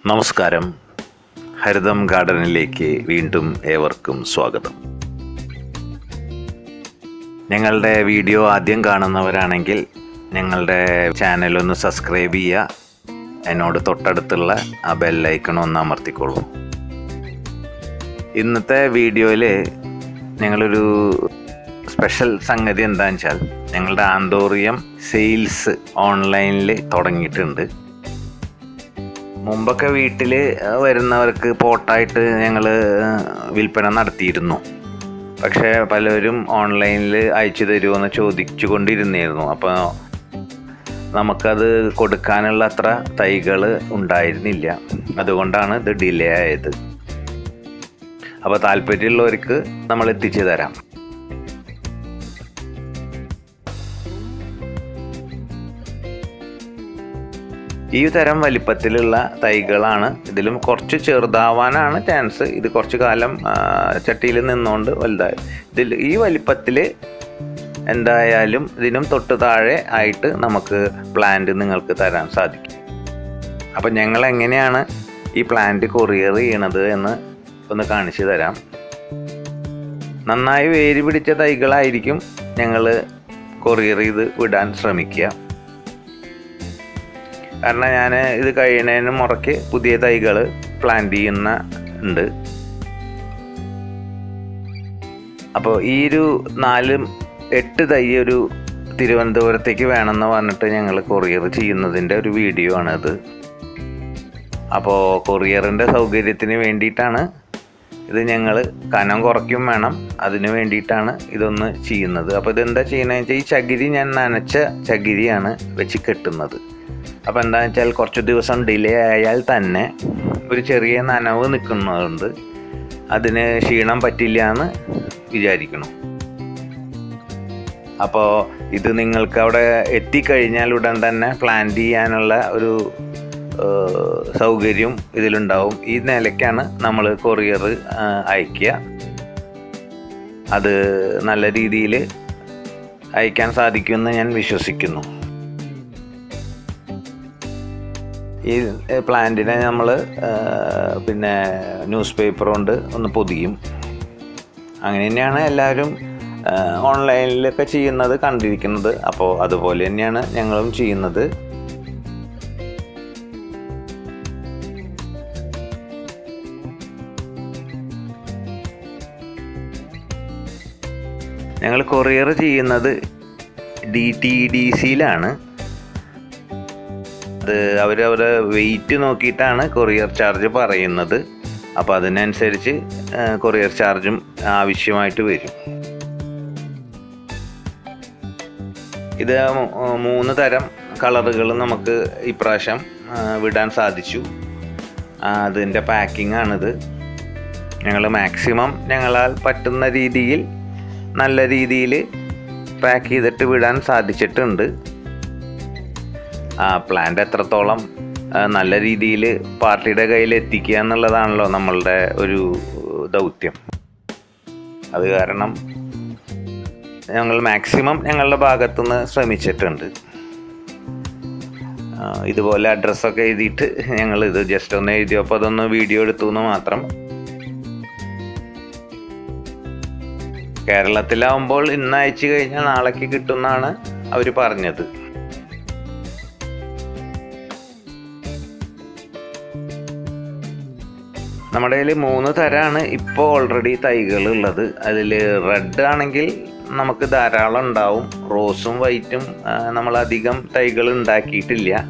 നമസ്കാരം. ഹരിതം ഗാർഡനിലേക്ക് വീണ്ടും ഏവർക്കും സ്വാഗതം. ഞങ്ങളുടെ വീഡിയോ ആദ്യം കാണുന്നവരാണെങ്കിൽ ഞങ്ങളുടെ ചാനലൊന്ന് സബ്സ്ക്രൈബ് ചെയ്യുക. എന്നോട് തൊട്ടടുത്തുള്ള ആ ബെല്ലൈക്കൺ ഒന്ന് അമർത്തിക്കോളൂ. ഇന്നത്തെ വീഡിയോയിൽ ഞങ്ങളൊരു സ്പെഷ്യൽ സംഗതി എന്താണെന്ന് വെച്ചാൽ ഞങ്ങളുടെ ആന്തോറിയം സെയിൽസ് ഓൺലൈനിൽ തുടങ്ങിയിട്ടുണ്ട്. മുമ്പൊക്കെ വീട്ടിൽ വരുന്നവർക്ക് പോട്ടായിട്ട് ഞങ്ങൾ വിൽപ്പന നടത്തിയിരുന്നു. പക്ഷേ പലരും ഓൺലൈനിൽ അയച്ചു തരുമോ ചോദിച്ചു കൊണ്ടിരുന്നിരുന്നു. അപ്പോൾ നമുക്കത് കൊടുക്കാനുള്ള അത്ര തൈകൾ ഉണ്ടായിരുന്നില്ല. അതുകൊണ്ടാണ് ഇത് ഡിലേ ആയത്. അപ്പോൾ താല്പര്യമുള്ളവർക്ക് നമ്മൾ എത്തിച്ചു തരാം. ഈ തരം വലിപ്പത്തിലുള്ള തൈകളാണ്. ഇതിലും കുറച്ച് ചെറുതാവാനാണ് ചാൻസ്. ഇത് കുറച്ച് കാലം ചട്ടിയിൽ നിന്നുകൊണ്ട് വലുതായി. ഈ വലിപ്പത്തിൽ എന്തായാലും ഇതിനും തൊട്ട് താഴെ ആയിട്ട് നമുക്ക് പ്ലാന്റ് നിങ്ങൾക്ക് തരാൻ സാധിക്കും. അപ്പം ഞങ്ങൾ എങ്ങനെയാണ് ഈ പ്ലാന്റ് കൊറിയർ ചെയ്യണത് എന്ന് ഒന്ന് കാണിച്ചു തരാം. നന്നായി വേര് പിടിച്ച തൈകളായിരിക്കും ഞങ്ങൾ കൊറിയർ ചെയ്ത് വിടാൻ ശ്രമിക്കുക. കാരണം ഞാൻ ഇത് കഴിയുന്നതിന് മുറയ്ക്ക് പുതിയ തൈകൾ പ്ലാന്റ് ചെയ്യുന്നുണ്ട്. അപ്പോൾ ഈ ഒരു 4-8 തൈ ഒരു തിരുവനന്തപുരത്തേക്ക് വേണമെന്ന് പറഞ്ഞിട്ട് ഞങ്ങൾ കൊറിയർ ചെയ്യുന്നതിൻ്റെ ഒരു വീഡിയോ ആണിത്. അപ്പോൾ കൊറിയറിൻ്റെ സൗകര്യത്തിന് വേണ്ടിയിട്ടാണ് ഇത്. ഞങ്ങൾ കനം കുറയ്ക്കും വേണം, അതിന് വേണ്ടിയിട്ടാണ് ഇതൊന്ന് ചെയ്യുന്നത്. അപ്പോൾ ഇതെന്താ ചെയ്യുന്നതെന്ന് വെച്ചാൽ ഈ ചകിരി ഞാൻ നനച്ച ചകിരിയാണ് വെച്ച് കെട്ടുന്നത്. അപ്പോൾ എന്താണെന്ന് വെച്ചാൽ കുറച്ച് ദിവസം ഡിലേ ആയാൽ തന്നെ ഒരു ചെറിയ നനവ് നിൽക്കുന്നതുകൊണ്ട് അതിന് ക്ഷീണം പറ്റില്ല എന്ന് വിചാരിക്കണം. അപ്പോൾ ഇത് നിങ്ങൾക്ക് അവിടെ എത്തിക്കഴിഞ്ഞാൽ ഉടൻ തന്നെ പ്ലാന്റ് ചെയ്യാനുള്ള ഒരു സൗകര്യം ഇതിലുണ്ടാവും. ഈ നിലയ്ക്കാണ് നമ്മൾ കൊറിയർ അയക്കുക. അത് നല്ല രീതിയിൽ അയക്കാൻ സാധിക്കുമെന്ന് ഞാൻ വിശ്വസിക്കുന്നു. ഈ പ്ലാന്റിനെ നമ്മൾ പിന്നെ ന്യൂസ് പേപ്പർ കൊണ്ട് ഒന്ന് പൊതിയും. അങ്ങനെ തന്നെയാണ് എല്ലാവരും ഓൺലൈനിലൊക്കെ ചെയ്യുന്നത് കണ്ടിരിക്കുന്നത്. അപ്പോൾ അതുപോലെ തന്നെയാണ് ഞങ്ങളും ചെയ്യുന്നത്. ഞങ്ങൾ കൊറിയർ ചെയ്യുന്നത് DTDCയിലാണ്. അത് അവരവരുടെ വെയിറ്റ് നോക്കിയിട്ടാണ് കൊറിയർ ചാർജ് പറയുന്നത്. അപ്പോൾ അതിനനുസരിച്ച് കൊറിയർ ചാർജും ആവശ്യമായിട്ട് വരും. ഇത് 3 തരം കളറുകൾ നമുക്ക് ഇപ്രാവശ്യം വിടാൻ സാധിച്ചു. അതിൻ്റെ പാക്കിംഗ് ആണിത്. ഞങ്ങൾ മാക്സിമം ഞങ്ങളാൽ പറ്റുന്ന രീതിയിൽ നല്ല രീതിയിൽ പാക്ക് ചെയ്തിട്ട് വിടാൻ സാധിച്ചിട്ടുണ്ട്. പ്ലാന്റ് എത്രത്തോളം നല്ല രീതിയിൽ പാർട്ടിയുടെ കയ്യിൽ എത്തിക്കുക എന്നുള്ളതാണല്ലോ നമ്മളുടെ ഒരു ദൗത്യം. അത് കാരണം ഞങ്ങൾ മാക്സിമം ഞങ്ങളുടെ ഭാഗത്തുനിന്ന് ശ്രമിച്ചിട്ടുണ്ട്. ഇതുപോലെ അഡ്രസ്സൊക്കെ എഴുതിയിട്ട് ഞങ്ങളിത് ജസ്റ്റ് ഒന്ന് എഴുതിയപ്പോൾ അതൊന്ന് വീഡിയോ എടുത്തു എന്ന് മാത്രം. കേരളത്തിലാവുമ്പോൾ ഇന്ന് അയച്ചു കഴിഞ്ഞാൽ നാളേക്ക് കിട്ടുമെന്നാണ് അവർ പറഞ്ഞത്. നമ്മുടെ കയ്യിൽ 3 തരമാണ് ഇപ്പോൾ ഓൾറെഡി തൈകൾ ഉള്ളത്. അതിൽ റെഡ് ആണെങ്കിൽ നമുക്ക് ധാരാളം ഉണ്ടാവും. റോസും വൈറ്റും നമ്മളധികം തൈകൾ ഉണ്ടാക്കിയിട്ടില്ല.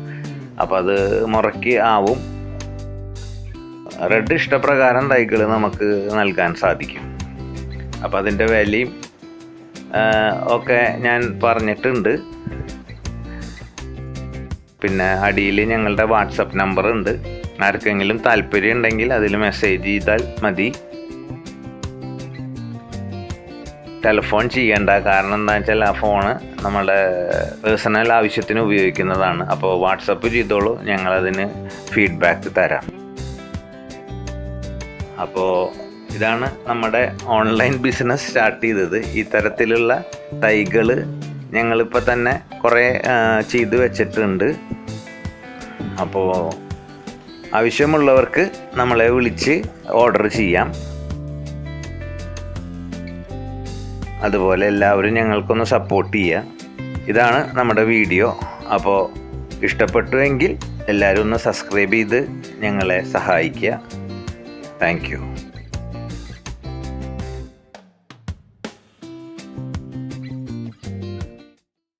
അപ്പോൾ അത് മുറയ്ക്ക് ആവും. റെഡ് ഇഷ്ടപ്രകാരം തൈകൾ നമുക്ക് നൽകാൻ സാധിക്കും. അപ്പോൾ അതിൻ്റെ വിലയും ഒക്കെ ഞാൻ പറഞ്ഞിട്ടുണ്ട്. പിന്നെ അടിയിൽ ഞങ്ങളുടെ വാട്സപ്പ് നമ്പർ ഉണ്ട്. ആർക്കെങ്കിലും താല്പര്യം ഉണ്ടെങ്കിൽ അതിൽ മെസ്സേജ് ചെയ്താൽ മതി. ടെലിഫോൺ ചെയ്യേണ്ട. കാരണം എന്താണെന്ന് വെച്ചാൽ ആ ഫോണ് നമ്മുടെ പേഴ്സണൽ ആവശ്യത്തിന് ഉപയോഗിക്കുന്നതാണ്. അപ്പോൾ വാട്സപ്പ് ചെയ്തോളൂ, ഞങ്ങളതിന് ഫീഡ്ബാക്ക് തരാം. അപ്പോൾ ഇതാണ് നമ്മുടെ ഓൺലൈൻ ബിസിനസ് സ്റ്റാർട്ട് ചെയ്തത്. ഈ തരത്തിലുള്ള തൈകൾ ഞങ്ങളിപ്പോൾ തന്നെ കുറേ ചെയ്ത് വെച്ചിട്ടുണ്ട്. അപ്പോൾ ആവശ്യമുള്ളവർക്ക് നമ്മളെ വിളിച്ച് ഓർഡർ ചെയ്യാം. അതുപോലെ എല്ലാവരും ഞങ്ങൾക്കൊന്ന് സപ്പോർട്ട് ചെയ്യുക. ഇതാണ് നമ്മുടെ വീഡിയോ. അപ്പോൾ ഇഷ്ടപ്പെട്ടുവെങ്കിൽ എല്ലാവരും ഒന്ന് സബ്സ്ക്രൈബ് ചെയ്ത് ഞങ്ങളെ സഹായിക്കുക. Thank you.